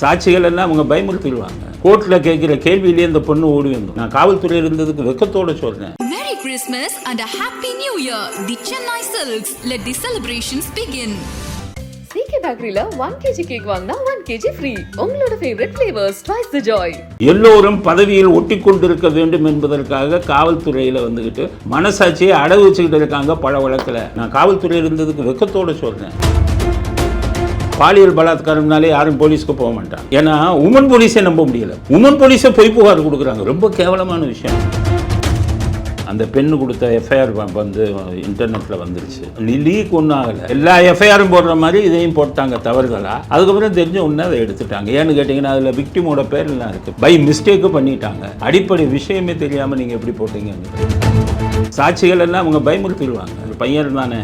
சாட்சிகள் எல்லாம் அவங்க பயமுறுத்திடுவாங்க. கோர்ட்ல கேட்கிற கேள்வியிலேயே இந்த பொண்ணு ஓடி வந்தோம். நான் காவல்துறையில் இருந்ததுக்கு வெக்கத்தோட சொல்றேன். Merry Christmas and a Happy New Year. The Chennai Silks. Let the celebrations begin. CK Bakeryல 1 kg cake வாங்கினா 1 kg ஃப்ரீ. உங்களோட favourite flavours twice the joy. எல்லோரும் பதவியில் ஒட்டி கொண்டிருக்க வேண்டும் என்பதற்காக காவல்துறையில் வந்துகிட்டு மனசாட்சியை அடகு வச்சுக்கிட்டு இருக்காங்க பல வழக்கில். நான் காவல்துறையில் இருந்ததுக்கு வெக்கத்தோட சொல்றேன். பாலியல் பலாத்காரம்னாலே யாரும் போலீஸ்க்கு போக மாட்டாங்க. ஏன்னா உமன் போலீஸை நம்ப முடியல. உமன் போலீஸை பொய் புகார் கொடுக்குறாங்க. ரொம்ப கேவலமான விஷயம். அந்த பெண்ணு கொடுத்த எஃப்ஐஆர் வந்து இன்டர்நெட்டில் வந்துருச்சு. லீக் ஒன்றும் ஆகலை. எல்லா எஃப்ஐஆரும் போடுற மாதிரி இதையும் போட்டாங்க தவறுதலா. அதுக்கப்புறம் தெரிஞ்ச ஒன்று அதை எடுத்துட்டாங்க. ஏன்னு கேட்டிங்கன்னா அதில் விக்டிமோட பேர் எல்லாம் இருக்குது. பை மிஸ்டேக்கு பண்ணிட்டாங்க. அடிப்படை விஷயமே தெரியாமல் நீங்கள் எப்படி போட்டீங்க? சாட்சிகள் எல்லாம் அவங்க பயமுறுத்திடுவாங்க. பையன் தானே,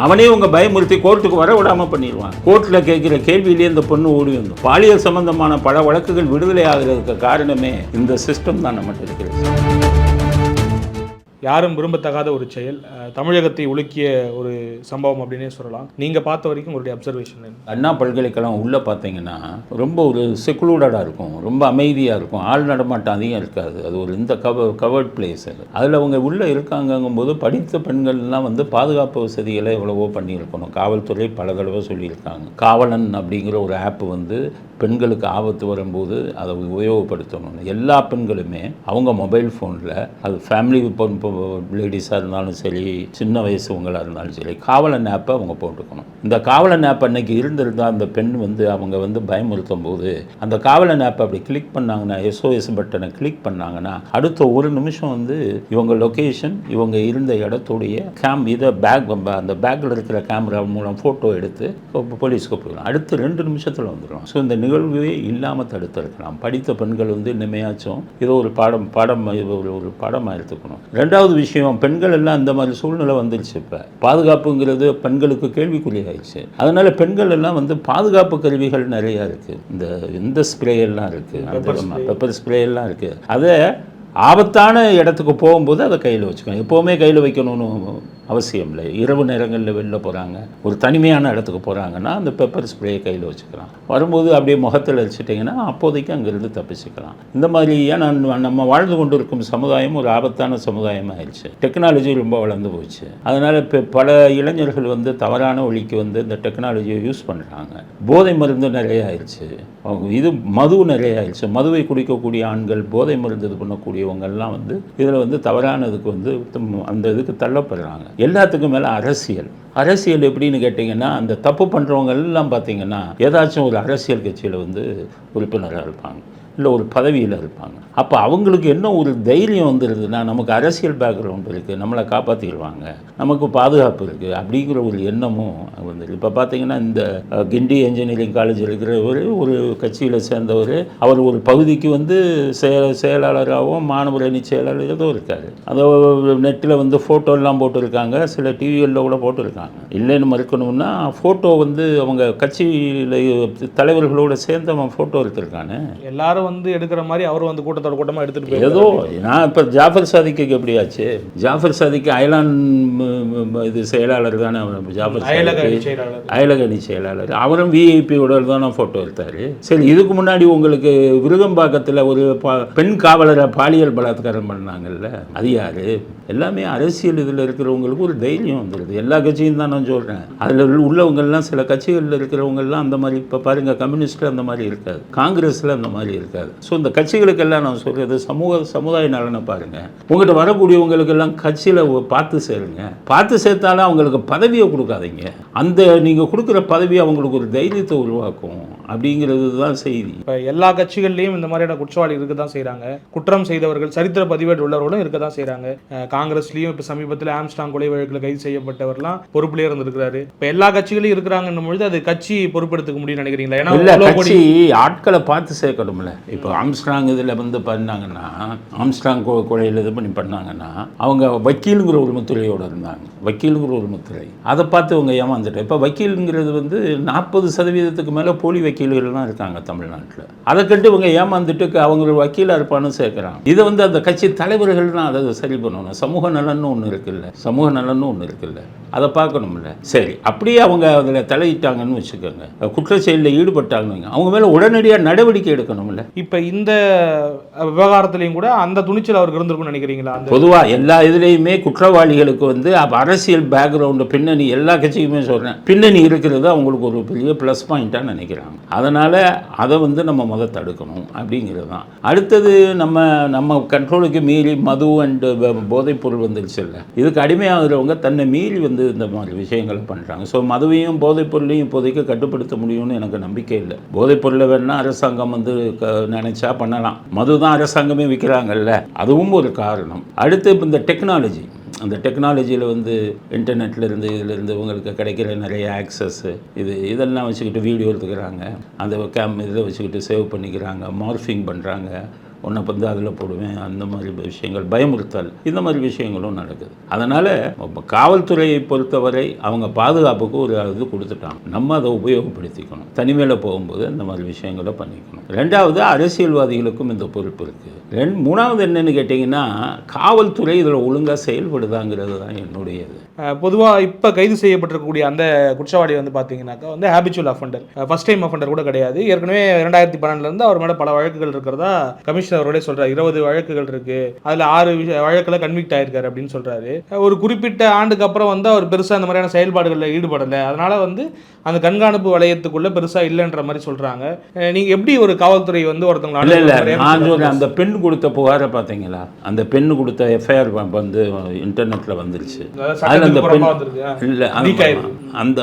அவனே உங்க பயமுறுத்தி கோர்ட்டுக்கு வர விடாம பண்ணிடுவாங்க. கோர்ட்ல கேட்கிற கேள்வியிலேயே இந்த பொண்ணு ஓடி வந்தோம். பாலியல் சம்பந்தமான பல வழக்குகள் விடுதலை ஆகிறதுக்கு காரணமே இந்த சிஸ்டம் தான் நம்மகிட்ட இருக்கிறது. யாரும் விரும்பத்தகாத ஒரு செயல், தமிழகத்தை உலுக்கிய ஒரு சம்பவம் அப்படின்னே சொல்லலாம். நீங்கள் பார்த்த வரைக்கும் உங்களுடைய அப்சர்வேஷன்? அண்ணா பல்கலைக்கழகம் உள்ளே பார்த்தீங்கன்னா ரொம்ப ஒரு செக்குலூடடாக இருக்கும், ரொம்ப அமைதியாக இருக்கும், ஆள் நடமாட்டம் அதிகம் இருக்காது. அது ஒரு இந்த கவர்ட் பிளேஸ். அதில் அவங்க உள்ளே இருக்காங்கங்கும்போது படித்த பெண்கள்லாம் வந்து பாதுகாப்பு வசதிகளை எவ்வளவோ பண்ணியிருக்கணும். காவல்துறை பல தடவை சொல்லியிருக்காங்க. காவலன் அப்படிங்கிற ஒரு ஆப் வந்து பெண்களுக்கு ஆபத்து வரும்போது அதை உபயோகப்படுத்தணும். எல்லா பெண்களுமே அவங்க மொபைல் ஃபோனில், அது ஃபேமிலி லேடிஸாக இருந்தாலும் சரி, சின்ன வயசுவங்களாக இருந்தாலும் சரி, காவலன் ஆப்பை அவங்க போட்டுக்கணும். இந்த காவலன் ஆப் அன்னைக்கு இருந்திருந்தால் அந்த பெண் வந்து அவங்க வந்து பயமுறுத்தும் போது அந்த காவலன் ஆப்பை அப்படி கிளிக் பண்ணாங்கன்னா, SOS பட்டனை கிளிக் பண்ணாங்கன்னா அடுத்த ஒரு நிமிஷம் வந்து இவங்க லொக்கேஷன், இவங்க இருந்த இடத்துடைய இதை அந்த பேக்கில் இருக்கிற கேமரா மூலம் ஃபோட்டோ எடுத்து போலீஸ்க்கு போயிடலாம். அடுத்த 2 நிமிஷத்தில் வந்துடும். ஸோ இந்த நிகழ்வே இல்லாமல் தடுத்திருக்கலாம். படித்த பெண்கள் வந்து இனிமையாச்சும் ஏதோ ஒரு பாடமாக எடுத்துக்கணும். ரெண்டாவது விஷயம், பெண்கள் எல்லாம் இந்த மாதிரி சூழ்நிலை வந்துருச்சு. இப்போ பாதுகாப்புங்கிறது பெண்களுக்கு கேள்விக்குறியாயிடுச்சு. அதனால பெண்கள் எல்லாம் வந்து பாதுகாப்பு கருவிகள் நிறையா இருக்குது. இந்த ஸ்ப்ரே எல்லாம் இருக்குது, பெப்பர் ஸ்ப்ரே எல்லாம் இருக்குது. அதை ஆபத்தான இடத்துக்கு போகும்போது அதை கையில் வச்சுக்கணும். எப்போவுமே கையில் வைக்கணும்னு அவசியம் இல்லை. இரவு நேரங்களில் வெளில போகிறாங்க, ஒரு தனிமையான இடத்துக்கு போகிறாங்கன்னா அந்த பெப்பர் ஸ்ப்ரேயை கையில் வச்சுக்கலாம். வரும்போது அப்படியே முகத்தில் வச்சுட்டிங்கன்னா அப்போதைக்கு அங்கேருந்து தப்பிச்சுக்கலாம். இந்த மாதிரி ஏன்னா நம்ம வாழ்ந்து கொண்டு இருக்கும் சமுதாயம் ஒரு ஆபத்தான சமுதாயம் ஆயிடுச்சு. டெக்னாலஜி ரொம்ப வளர்ந்து போச்சு. அதனால் இப்போ பல இளைஞர்கள் வந்து தவறான வழிக்கு வந்து இந்த டெக்னாலஜியை யூஸ் பண்ணுறாங்க. போதை மருந்து நிறைய ஆயிடுச்சு. இது மது நிறைய ஆயிடுச்சு. மதுவை குடிக்கக்கூடிய ஆண்கள், போதை மருந்து இது பண்ணக்கூடியவங்கள்லாம் வந்து இதில் வந்து தவறானதுக்கு வந்து அந்த இதுக்கு தள்ளப்படுறாங்க. எல்லாத்துக்கும் மேலே அரசியல் எப்படின்னு கேட்டிங்கன்னா, அந்த தப்பு பண்ணுறவங்க எல்லாம் பார்த்தீங்கன்னா ஏதாச்சும் ஒரு அரசியல் கட்சியில் வந்து உறுப்பினராக இருப்பாங்க, இல்லை ஒரு பதவியில் இருப்பாங்க. அப்போ அவங்களுக்கு என்ன ஒரு தைரியம் வந்துடுதுன்னா, நமக்கு அரசியல் பேக்ரவுண்ட் இருக்குது, நம்மளை காப்பாற்றிடுவாங்க, நமக்கு பாதுகாப்பு இருக்குது அப்படிங்கிற ஒரு எண்ணமும் வந்துடுது. இப்போ பார்த்தீங்கன்னா இந்த கிண்டி இன்ஜினியரிங் காலேஜில் இருக்கிற ஒரு கட்சியில் சேர்ந்தவர், அவர் ஒரு பகுதிக்கு வந்து செயலாளராகவும் மாணவர் அணி செயலாளர் ஏதோ இருக்கார். அதை நெட்டில் வந்து ஃபோட்டோலாம் போட்டிருக்காங்க, சில டிவிகளில் கூட போட்டிருக்காங்க. இல்லைன்னு மறுக்கணும்னா ஃபோட்டோ வந்து அவங்க கட்சியில் தலைவர்களோடு சேர்ந்து அவன் ஃபோட்டோ எடுத்திருக்கானே. எல்லாரும் வந்து எடுக்கிற மாதிரி அவரும் வந்து கூட்டமாக எடுத்துகிட்டு போய் ஏதோ நான் இப்போ ஜாஃபர் சாதிக்கு எப்படியாச்சு? ஜாஃபர் சாதிக்கு அயலான் இது செயலாளர் தானே. ஜாஃபர் அயலக அணி செயலாளர். அவரும் விஐபியோட தானே ஃபோட்டோ எடுத்தார். சரி, இதுக்கு முன்னாடி உங்களுக்கு விருகம்பாக்கத்தில் ஒரு பெண் காவலரை பாலியல் பலாத்காரம் பண்ணாங்கல்ல, அது யாரு? எல்லாமே அரசியல் இதில் இருக்கிறவங்களுக்கு ஒரு தைரியம் வந்துடுது. எல்லா கட்சியும் தான் நான் சொல்கிறேன். அதில் உள்ளவங்கள்லாம் சில கட்சிகளில் இருக்கிறவங்கெல்லாம் அந்த மாதிரி, இப்போ பாருங்கள், கம்யூனிஸ்ட்டில் அந்த மாதிரி இருக்காது, காங்கிரஸில் அந்த மாதிரி இருக்காது. ஸோ இந்த கட்சிகளுக்கெல்லாம் நான் சொல்கிறது சமுதாய நலனை பாருங்கள். உங்கள்கிட்ட வரக்கூடியவங்களுக்கெல்லாம் கட்சியில் பார்த்து சேருங்க. பார்த்து சேர்த்தாலும் அவங்களுக்கு பதவியை கொடுக்காதீங்க. அந்த நீங்கள் கொடுக்குற பதவி அவங்களுக்கு ஒரு தைரியத்தை உருவாக்கும் அப்படிங்கிறது தான் செய்தி. இப்போ எல்லா கட்சிகள்லையும் இந்த மாதிரியான குற்றவாளி இருக்க தான் செய்கிறாங்க. குற்றம் செய்தவர்கள், சரித்திர பதிவேடு உள்ளவர்களும் இருக்க தான் செய்கிறாங்க. காங்கிரஸ்லையும் இப்போ சமீபத்தில் ஆம்ஸ்டாங் கொலை வழக்கில் கைது செய்யப்பட்டவர்லாம் பொறுப்புலேயே இருந்திருக்கிறாரு. இப்போ எல்லா கட்சிகளையும் இருக்கிறாங்கன்னும் பொழுது அது கட்சி பொறுப்பெடுத்துக்க முடியும்னு நினைக்கிறீங்களா? ஏன்னா கட்சி ஆட்களை பார்த்து சேர்க்கணும்ல. இப்போ ஆம்ஸ்ட்ராங் இதில் வந்து பண்ணாங்கன்னா, ஆம்ஸ்ட்ராங் கொலையில் இது பண்ணாங்கன்னா அவங்க வக்கீலுங்கிற ஒரு முத்திரையோடு இருந்தாங்க. வக்கீலுங்கிற ஒரு முத்திரை, அதை பார்த்து அவங்க ஏமாந்துட்டேன். இப்போ வக்கீலுங்கிறது வந்து 40% மேலே போலி வக்கீல்கள் தான் இருக்காங்க தமிழ்நாட்டில். அதை கண்டு இவங்க ஏமாந்துட்டு அவங்க வக்கீலாக இருப்பான்னு சேர்க்குறாங்க. இதை வந்து அந்த கட்சி தலைவர்கள் தான் அதை சரி பண்ணணும். சமூக நலன்னு ஒன்று இருக்குல்ல, சமூக நலன்னு ஒன்று இருக்குல்ல, அதை பார்க்கணும்ல. சரி, அப்படியே அவங்க அதில் தலையிட்டாங்கன்னு வச்சுக்கோங்க, குற்றச்செயலில் ஈடுபட்டாங்கன்னு அவங்க மேலே உடனடியாக நடவடிக்கை எடுக்கணும்ல. இப்போ இந்த விவகாரத்திலையும் கூட அந்த துணிச்சல் அவருக்கு இருந்திருக்கும்னு நினைக்கிறீங்களா? பொதுவாக எல்லா இதுலேயுமே குற்றவாளிகளுக்கு வந்து அரசியல் பேக்ரவுண்டு பின்னணி, எல்லா கட்சிக்குமே சொல்கிறேன், பின்னணி இருக்கிறது அவங்களுக்கு ஒரு பெரிய ப்ளஸ் பாயிண்ட்டாக நினைக்கிறாங்க. அதனால் அதை வந்து நம்ம தடுக்கணும் அப்படிங்கிறது தான். அடுத்தது நம்ம கண்ட்ரோலுக்கு மீறி மது அண்டு போதைப்பொருள் வந்துருச்சு இல்லை, இதுக்கு அடிமையாகிறவங்க தன்னை மீறி வந்து இந்த மாதிரி விஷயங்களை பண்ணுறாங்க. ஸோ மதுவையும் போதைப்பொருளையும் இப்போதைக்கு கட்டுப்படுத்த முடியும்னு எனக்கு நம்பிக்கை இல்லை. போதைப்பொருளை வேணால் அரசாங்கம் வந்து நினைச்சா பண்ணலாம். மது தான் அரசாங்கமே விற்கிறாங்கல்ல, அதுவும் ஒரு காரணம். அடுத்து இப்போ இந்த டெக்னாலஜி, அந்த டெக்னாலஜியில் வந்து இன்டர்நெட்லேருந்து இதிலேருந்து உங்களுக்கு கிடைக்கிற நிறைய ஆக்சஸ்ஸு இதெல்லாம் வச்சுக்கிட்டு வீடியோ எடுத்துக்கிறாங்க, அந்த இதில் வச்சுக்கிட்டு சேவ் பண்ணிக்கிறாங்க, மார்ஃபிங் பண்ணுறாங்க, ஒன்றை வந்து அதில் போடுவேன், அந்த மாதிரி விஷயங்கள், பயமுறுத்தல், இந்த மாதிரி விஷயங்களும் நடக்குது. அதனால் காவல்துறையை பொறுத்தவரை அவங்க பாதுகாப்புக்கு ஒரு இது கொடுத்துட்டாங்க, நம்ம அதை உபயோகப்படுத்திக்கணும். தனிமையில் போகும்போது இந்த மாதிரி விஷயங்களை பண்ணிக்கணும். ரெண்டாவது, அரசியல்வாதிகளுக்கும் இந்த பொறுப்பு இருக்குது. மூணாவது என்னென்னு கேட்டிங்கன்னா, காவல்துறை இதில் ஒழுங்காக செயல்படுதாங்கிறது தான் என்னுடையது. பொதுவாக இப்போ கைது செய்யப்பட்டிருக்கக்கூடிய அந்த குற்றவாளி வந்து பார்த்தீங்கன்னாக்கா வந்து habitual offender, first time offender கூட கிடையாது. ஏற்கனவே 2012 அவர் மேலே பல வழக்குகள் இருக்கிறதா கமிஷனர் அவரோட சொல்கிறார். 20 வழக்குகள் இருக்குது, அதில் 6 வழக்கில் கன்விக்ட் ஆயிருக்காரு அப்படின்னு சொல்கிறாரு. ஒரு குறிப்பிட்ட ஆண்டுக்கு அப்புறம் வந்து அவர் பெருசாக அந்த மாதிரியான செயல்பாடுகளில் ஈடுபடலை, அதனால் வந்து அந்த கண்காணிப்பு வளையத்துக்குள்ளே பெருசாக இல்லைன்ற மாதிரி சொல்கிறாங்க. நீங்கள் எப்படி ஒரு காவல்துறை வந்து ஒருத்தவங்க அந்த பெண் கொடுத்த புகாரை பார்த்தீங்களா? அந்த பெண் கொடுத்த எஃப்ஐஆர் வந்து இன்டர்நெட்டில் வந்துருச்சு. அந்த பெண் இல்லை, அந்த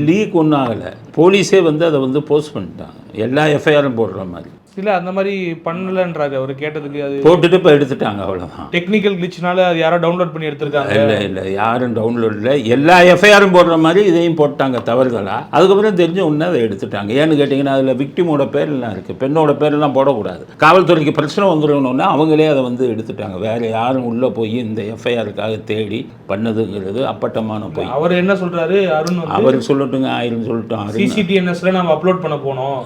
லீக் ஒன்றும் ஆகலை, போலீஸே வந்து அதை வந்து போஸ்ட் பண்ணிட்டாங்க, எல்லா எஃப்ஐஆரும் போடுற மாதிரி. இல்லை, அந்த மாதிரி பண்ணலன்றாரு அவர் கேட்டதுக்கு. அது போட்டுட்டு இப்போ எடுத்துட்டாங்க, அவ்வளோதான். டெக்னிக்கல் கிளிச்னால அது யாரோ டவுன்லோட் பண்ணி எடுத்துருக்காங்க. இல்லை யாரும் டவுன்லோட் இல்லை, எல்லா எஃப்ஐஆரும் போடுற மாதிரி இதையும் போட்டாங்க தவறுதலா. அதுக்கப்புறம் தெரிஞ்ச உடனே அதை எடுத்துட்டாங்க. ஏன்னு கேட்டிங்கன்னா, அதில் விக்டிமோட பேர்லாம் இருக்குது, பெண்ணோட பேரெல்லாம் போடக்கூடாது. காவல்துறைக்கு பிரச்சனை வந்துடணும்னா அவங்களே அதை வந்து எடுத்துட்டாங்க. வேறு யாரும் உள்ளே போய் இந்த எஃப்ஐஆருக்காக தேடி பண்ணதுங்கிறது அப்பட்டமான போய். அவர் என்ன சொல்கிறாரு, அருண் அவர் சொல்லட்டுங்க, ஆயிரம் சொல்லட்டும். சிசிடிஎன்எஸ்ல நம்ம அப்லோட் பண்ண போனோம்,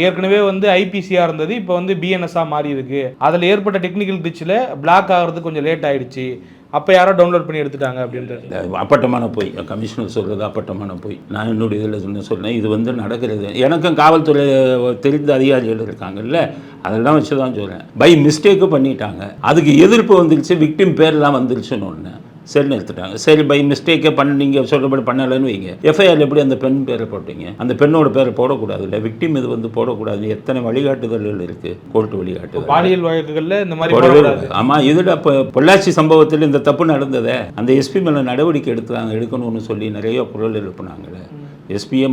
ஏற்கனவே வந்து ஐபிசியாக இருந்தது, இப்போ வந்து பிஎன்எஸ்ஸாக மாறி இருக்கு, அதில் ஏற்பட்ட டெக்னிக்கல் கிளிச்சில் பிளாக் ஆகிறதுக்கு கொஞ்சம் லேட் ஆகிடுச்சு, அப்போ யாரோ டவுன்லோட் பண்ணி எடுத்துட்டாங்க அப்படின்றது அப்பட்டமான போய். கமிஷனர் சொல்கிறது அப்பட்டமான போய். நான் என்னுடைய இதில் சொன்னேன், இது வந்து நடக்கிறது. எனக்கும் காவல்துறை தெரிந்த அதிகாரிகள் இருக்காங்கல்ல, அதெல்லாம் வச்சு தான் சொல்கிறேன். பை மிஸ்டேக்கு பண்ணிட்டாங்க, அதுக்கு எதிர்ப்பு வந்துருச்சு, விக்டிம் பேர்லாம் வந்துருச்சுன்னு ஒன்று, சரின்னு எடுத்துட்டாங்க. சரி, பை மிஸ்டேக்கே நீங்கள் சொல்கிறபடி பண்ணலைன்னு வைங்க, எஃப்ஐஆர் எப்படி அந்த பெண் பேரை போட்டீங்க? அந்த பெண்ணோட பேரை போடக்கூடாது இல்லை, விக்டிம் இது வந்து போடக்கூடாது. எத்தனை வழிகாட்டுதல்கள் இருக்குது, கோர்ட்டு வழிகாட்டுதல். பாலியல் வழக்குகளில் இந்த மாதிரி. ஆமாம், இதில் இப்போ பொள்ளாச்சி சம்பவத்தில் இந்த தப்பு நடந்ததை அந்த எஸ்பி மேலே நடவடிக்கை எடுக்கணும்னு சொல்லி நிறைய குரல் எழுப்புனாங்களே. எஸ்பியை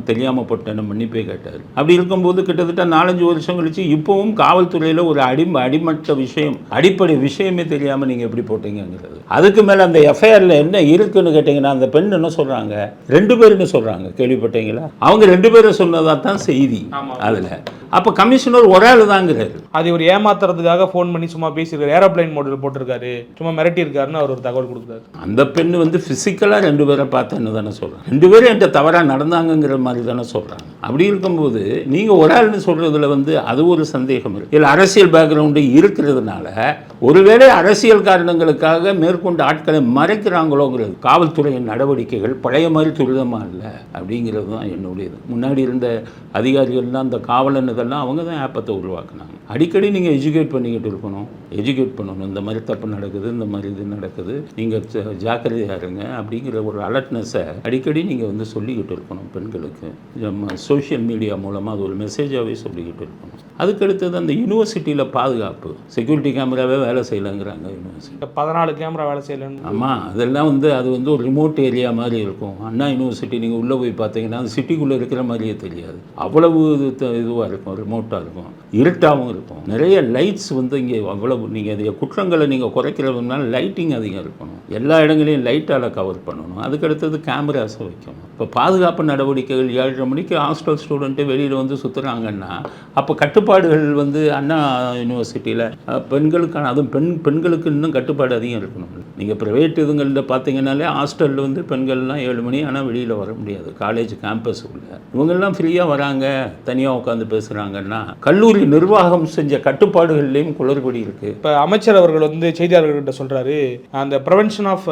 தெரியாமல் போட்டேன்னு மன்னிப்பே கேட்டார். அப்படி இருக்கும்போது கிட்டத்தட்ட 4-5 வருஷம் கழிச்சு இப்போவும் காவல்துறையில் ஒரு அடிமட்ட விஷயம், அடிப்படை விஷயமே தெரியாமல் நீங்கள் எப்படி போட்டீங்கிறது. அதுக்கு மேலே அந்த எஃப்ஐஆரில் என்ன இருக்குன்னு கேட்டிங்கன்னா, அந்த பெண் என்ன சொல்கிறாங்க, 2 பேருன்னு சொல்கிறாங்க, கேள்விப்பட்டீங்களா? அவங்க 2 பேரும் சொன்னதாக தான் செய்தி அதில். அப்போ கமிஷனர் ஒரு ஆள் தாங்கிறாரு. அது ஒரு ஏமாத்துறதுக்காக ஃபோன் பண்ணி சும்மா பேசியிருக்காரு, ஏரோப்ளைன் மோடில் போட்டிருக்காரு, சும்மா மிரட்டி இருக்காருன்னு அவர் ஒரு தகவல் கொடுக்குறாரு. அந்த பெண் வந்து ஃபிசிக்கலாக 2 பேரை பார்த்தேன்னு தானே சொல்கிறாங்க, 2 பேரும் என்கிட்ட தவறாக நடந்தாங்கிற மாதிரி தானே சொல்கிறாங்க. அப்படி இருக்கும்போது நீங்கள் ஒரு ஆள்னு சொல்கிறதுல வந்து அது ஒரு சந்தேகம் இருக்குது. இதில் அரசியல் பேக்ரவுண்டு இருக்கிறதுனால ஒருவேளை அரசியல் காரணங்களுக்காக மேற்கொண்ட ஆட்களை மறைக்கிறாங்களோங்கிறது. காவல்துறையின் நடவடிக்கைகள் பழைய மாதிரி துரிதமாக இல்லை அப்படிங்கிறது தான் என்னுடையது. முன்னாடி இருந்த அதிகாரிகள்லாம் அந்த காவலன் இதெல்லாம் அவங்க தான் ஆப்பத்தை உருவாக்குனாங்க. அடிக்கடி நீங்கள் எஜுகேட் பண்ணிக்கிட்டு இருக்கணும், எஜுகேட் பண்ணணும். இந்த மாதிரி தப்பு நடக்குது, இந்த மாதிரி இது நடக்குது, நீங்கள் ஜாக்கிரதையாக இருங்க அப்படிங்கிற ஒரு அலர்ட்னஸை அடிக்கடி நீங்கள் வந்து சொல்லிக்கிட்டு இருக்கணும். பெண்களுக்கு சோஷியல் மீடியா மூலமாக அது ஒரு மெசேஜாகவே சொல்லிக்கிட்டு இருக்கணும். அதுக்கடுத்தது அந்த யூனிவர்சிட்டியில் பாதுகாப்பு, செக்யூரிட்டி கேமராவே வேலை செய்யலைங்கிறாங்க யூனிவர்சிட்டி. 14 கேமரா வேலை செய்யலைன்னு. ஆமாம், அதெல்லாம் வந்து அது வந்து ஒரு ரிமோட் ஏரியா மாதிரி இருக்கும். அண்ணா யூனிவர்சிட்டி நீங்கள் உள்ளே போய் பார்த்தீங்கன்னா அது சிட்டிக்குள்ளே இருக்கிற மாதிரியே தெரியாது, அவ்வளவு இதுவாக இருக்கும், ரிமோட்டாக இருக்கும், இருட்டாகவும் இருக்கும். நிறைய லைட்ஸ் வந்து இங்கே அவ்வளவு. நீங்கள் இதை குற்றங்களை நீங்கள் குறைக்கிறதுனால லைட்டிங் அதிகம் இருக்கணும், எல்லா இடங்களையும் லைட்டால் கவர் பண்ணணும். அதுக்கடுத்தது கேமராஸை வைக்கணும். இப்போ பாதுகாப்பு நடவடிக்கைகள் 7:30 மணிக்கு ஹாஸ்டல் ஸ்டூடெண்ட்டு வெளியில் வந்து சுற்றுறாங்கன்னா அப்போ கட்டுப்பாடுகள் வந்து அண்ணா யூனிவர்சிட்டியில் பெண்களுக்கான அதுவும் பெண்களுக்கு இன்னும் கட்டுப்பாடு அதிகம் இருக்கணும். நீங்கள் ப்ரைவேட் இதுங்களில் பார்த்தீங்கன்னாலே ஹாஸ்டலில் வந்து பெண்கள்லாம் 7 மணி ஆனால் வெளியில் வர முடியாது. காலேஜ் கேம்பஸ் உள்ள இவங்கெல்லாம் ஃப்ரீயாக வராங்க, தனியாக உட்காந்து பேசுகிறாங்கன்னா கல்லூரி நிர்வாகம் செஞ்ச கட்டுப்பாடுகள்லேயும் குளறுபடி இருக்குது. இப்போ அமைச்சர் அவர்கள் வந்து செய்தியாளர்கள்ட்ட சொல்கிறாரு, அந்த ப்ரிவென்ஷன் ஆஃப்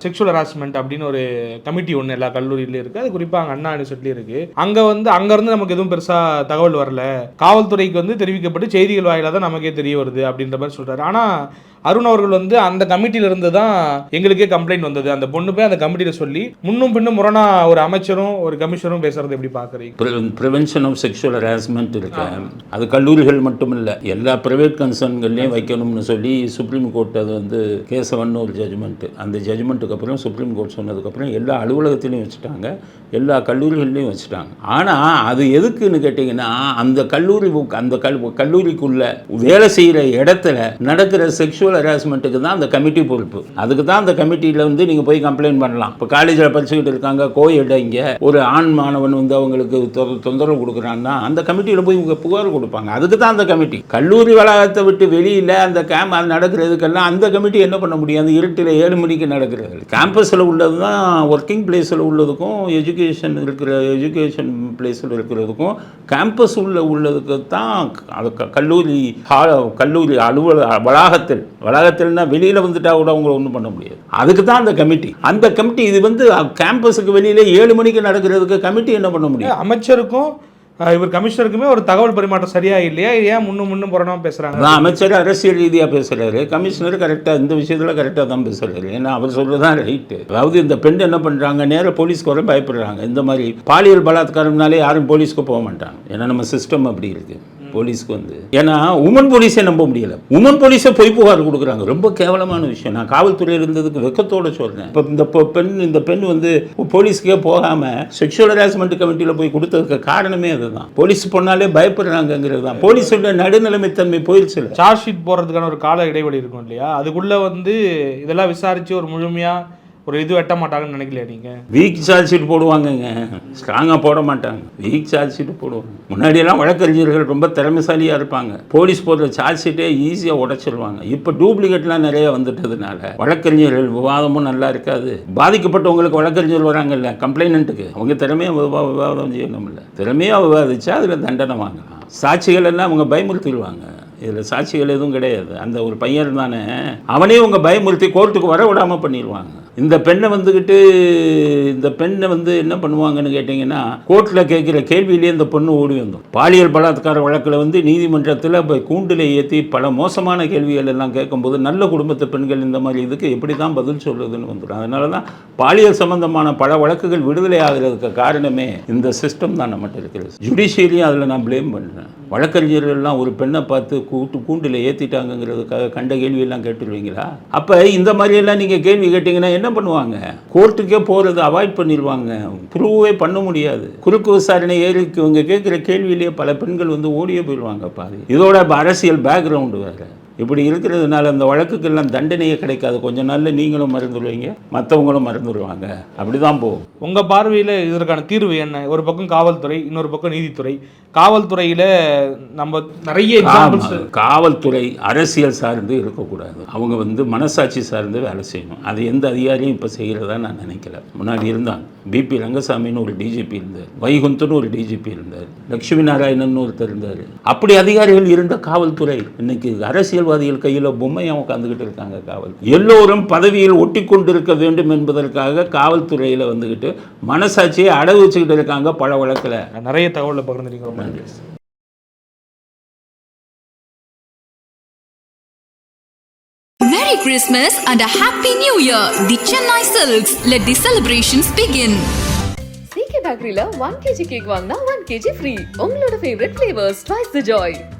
செக்ஷுவல் ஹராஸ்மெண்ட் அப்படின்னு ஒரு கமிட்டி ஒன்று எல்லா கல்லூரியிலையும் இருக்குது. அது குறிப்பாக அங்கே அண்ணா யூனிவர்சிட்டிலையும் இருக்குது. அங்கே வந்து அங்கேருந்து நமக்கு எதுவும் பெருசாக தகவல் வரல, காவல்துறைக்கு வந்து தெரிவிக்கப்பட்டு செய்திகள் வாயிலாக தான் நமக்கே தெரிய வருது அப்படின்ற மாதிரி சொல்கிறாரு. ஆனால் அருண் அவர்கள் வந்து அந்த கமிட்டியிலிருந்து தான் எங்களுக்கே கம்ப்ளைண்ட் வந்தது, அந்த பொண்ணு போய் அந்த கமிட்டியில் சொல்லி முன்னும் பின்னும் முரணா ஒரு அமைச்சரும் ஒரு கமிஷனரும் பேசுறது எப்படி பார்க்குறீங்க? ப்ரிவென்ஷன் ஆஃப் செக்ஷுவல் ஹராஸ்மெண்ட் இருக்கு, அது கல்லூரிகள் மட்டும் இல்லை எல்லா ப்ரைவேட் கன்சர்ன்கள்லையும் வைக்கணும்னு சொல்லி சுப்ரீம் கோர்ட் அது வந்து கேசவன்னு ஒரு ஜட்ஜ்மெண்ட்டு, அந்த ஜட்ஜ்மெண்ட்டுக்கு அப்புறம் சுப்ரீம் கோர்ட் சொன்னதுக்கப்புறம் எல்லா அலுவலகத்திலையும் வச்சுட்டாங்க, எல்லா கல்லூரிகள்லையும் வச்சுட்டாங்க. ஆனால் அது எதுக்குன்னு கேட்டிங்கன்னா அந்த கல்லூரிக்குள்ள வேலை செய்கிற இடத்துல நடக்கிற செக்ஷுவல் ஹராஸ்மெண்ட்டுக்கு தான் அந்த கமிட்டி பொறுப்பு. அதுக்கு தான் அந்த கமிட்டியில் வந்து நீங்கள் போய் கம்ப்ளைண்ட் பண்ணலாம். இப்போ காலேஜில் படிச்சுக்கிட்டு இருக்காங்க, கோயெட் இங்கே ஒரு ஆண் மாணவன் வந்து அவங்களுக்கு தொந்தரவு கொடுக்குறான்னா அந்த கமிட்டியில் போய் இவங்க புகார் கொடுப்பாங்க. அதுக்கு தான் அந்த கமிட்டி. கல்லூரி வளாகத்தை விட்டு வெளியில் அந்த அது நடக்கிறதுக்கெல்லாம் அந்த கமிட்டி என்ன பண்ண முடியும்? அந்த இருட்டில் 7 மணிக்கு நடக்கிறது. கேம்பஸில் உள்ளது தான் ஒர்க்கிங் பிளேஸில் உள்ளதுக்கும் எஜுகேஷன் பிளேஸில் இருக்கிறதுக்கும் கேம்பஸ் உள்ளதுக்கு தான் அது கல்லூரி வளாகத்தில்னா வெளியில் வந்துட்டா கூட அவங்க ஒன்றும் பண்ண முடியாது. அதுக்கு தான் அந்த கமிட்டி இது வந்து கேம்பஸுக்கு வெளியில 7 மணிக்கு நடக்கிறதுக்கு கமிட்டி என்ன பண்ண முடியும்? அமைச்சருக்கும் இவர் கமிஷனருக்குமே ஒரு தகவல் பரிமாற்றம் சரியா இல்லையா? ஏன் முன்னும் புறணாம பேசுறாங்க? அமைச்சர் அரசியல் ரீதியாக பேசுறாரு, கமிஷனர் கரெக்டாக இந்த விஷயத்துல கரெக்டாக தான் பேசுறாரு. ஏன்னா அவர் சொல்றதுதான் ரைட்டு. அதாவது இந்த பெண் என்ன பண்றாங்க, நேர போலீஸ்க்கு வர பயப்படுறாங்க. இந்த மாதிரி பாலியல் பலாத்காரம்னாலே யாரும் போலீஸ்க்கு போக மாட்டாங்க. ஏன்னா நம்ம சிஸ்டம் அப்படி இருக்கு. போலீஸ்க்கு வந்து ஏன்னா உமன் போலீஸை நம்ப முடியல, உமன் போலீஸை பொய் புகார் கொடுக்குறாங்க. ரொம்ப கேவலமான விஷயம். நான் காவல்துறையில் இருந்ததுக்கு வெக்கத்தோட சொல்றேன். இப்போ இந்த பெண் வந்து போலீஸ்க்கே போகாம செக்ஷுவல் ஹராஸ்மெண்ட் கமிட்டியில் போய் கொடுத்ததுக்கு காரணமே அதுதான். போலீஸ் போனாலே பயப்படுறாங்கிறது தான். போலீஸோட நடுநிலைமைத்தன்மை போயிடுச்சு. சார்ஜ் ஷீட் போடுறதுக்கான ஒரு கால இடைவெளி இருக்கும் இல்லையா? அதுக்குள்ள வந்து இதெல்லாம் விசாரிச்சு ஒரு முழுமையா ஒரு இது வெட்ட மாட்டாங்கன்னு நினைக்கல நீங்க? வீக் சார்ஜ் ஷீட் போடுவாங்கங்க, ஸ்ட்ராங்காக போட மாட்டாங்க. வீக் சார்ஜ் ஷீட் போடுவாங்க. முன்னாடியெல்லாம் வழக்கறிஞர்கள் ரொம்ப திறமைசாலியாக இருப்பாங்க, போலீஸ் போடுற சார்ஜ் ஷீட்டே ஈஸியாக உடைச்சிருவாங்க. இப்போ டூப்ளிகேட்லாம் நிறைய வந்துட்டதுனால வழக்கறிஞர்கள் விவாதமும் நல்லா இருக்காது. பாதிக்கப்பட்டவங்களுக்கு வழக்கறிஞர் வராங்கல்ல கம்ப்ளைண்ட்டுக்கு, அவங்க திறமையாக விவாதம் செய்யணும் இல்லை, திறமையாக விவாதிச்சா அதில் தண்டனை வாங்கலாம். சாட்சிகள் எல்லாம் அவங்க பயமுறுத்திடுவாங்க. இதில் சாட்சிகள் எதுவும் கிடையாது. அந்த ஒரு பையன் தானே, அவனே உங்கள் பயமுறுத்தி கோர்ட்டுக்கு வர விடாமல் பண்ணிடுவாங்க. இந்த பெண்ணை வந்து என்ன பண்ணுவாங்கன்னு கேட்டிங்கன்னா, கோர்ட்டில் கேட்குற கேள்வியிலே இந்த பொண்ணு ஓடி வந்தோம். பாலியல் பலாத்கார வழக்கில் வந்து நீதிமன்றத்தில் கூண்டில் ஏற்றி பல மோசமான கேள்விகள் எல்லாம் கேட்கும்போது நல்ல குடும்பத்து பெண்கள் இந்த மாதிரி இதுக்கு எப்படி தான் பதில் சொல்கிறதுன்னு வந்துடும். அதனால தான் பாலியல் சம்பந்தமான பல வழக்குகள் விடுதலை ஆகிறதுக்கு காரணமே இந்த சிஸ்டம் தான் நம்மகிட்ட இருக்கிறது. ஜுடிஷியரியும் அதில் நான் ப்ளேம் பண்ணுறேன். வழக்கறிஞர்கள்லாம் ஒரு பெண்ணை பார்த்து கூண்டில் ஏற்றிட்டாங்கிறதுக்காக கண்ட கேள்வியெல்லாம் கேட்டுருவீங்களா? அப்போ இந்த மாதிரியெல்லாம் நீங்கள் கேள்வி கேட்டிங்கன்னா என்ன பண்ணுவாங்க? கோர்ட்டுக்கே போகிறது அவாய்ட் பண்ணிடுவாங்க. ப்ரூவே பண்ண முடியாது. குறுக்கு விசாரணை ஏறிக்கு இவங்க கேட்குற கேள்வியிலேயே பல பெண்கள் வந்து ஓடியே போயிடுவாங்க. பாதி இதோட அரசியல் பேக்ரவுண்டு வேறு. இப்படி இருக்கிறதுனால அந்த வழக்குக்கெல்லாம் தண்டனையே கிடைக்காது. கொஞ்ச நாளில் நீங்களும் மறந்துடுவீங்க, மற்றவங்களும் மறந்துடுவாங்க. அப்படி தான் போகும். உங்கள் பார்வையில் இதற்கான தீர்வு என்ன? ஒரு பக்கம் காவல்துறை, இன்னொரு பக்கம் நீதித்துறை. காவல்துறையில் நம்ம நிறைய காவல்துறை அரசியல் சார்ந்து இருக்கக்கூடாது. அவங்க வந்து மனசாட்சி சார்ந்து வேலை செய்யணும். அது எந்த அதிகாரியும் இப்போ செய்கிறதா நான் நினைக்கல. முன்னாடி இருந்தாங்க, பிபி ரங்கசாமின்னு ஒரு டிஜிபி இருந்தார், வைகுந்தன்னு ஒரு டிஜிபி இருந்தார், லட்சுமி நாராயணன் ஒருத்தர் இருந்தார். அப்படி அதிகாரிகள் இருந்த காவல்துறை இன்னைக்கு அரசியல்வாதிகள் கையில் பொம்மையாக உட்காந்துக்கிட்டு இருக்காங்க. காவல் எல்லோரும் பதவியில் ஒட்டி கொண்டிருக்க வேண்டும் என்பதற்காக காவல்துறையில் வந்துக்கிட்டு மனசாட்சியை அடகு வச்சுக்கிட்டு இருக்காங்க பல வழக்கில். நிறைய தகவலை பகிர்ந்துருக்கோம். Merry Christmas and a Happy New Year! The Chennai Silks. Let the celebrations begin. CK Bakery 1 kg cake வாங்கினா 1 kg free. உங்களோட favourite flavors twice the joy.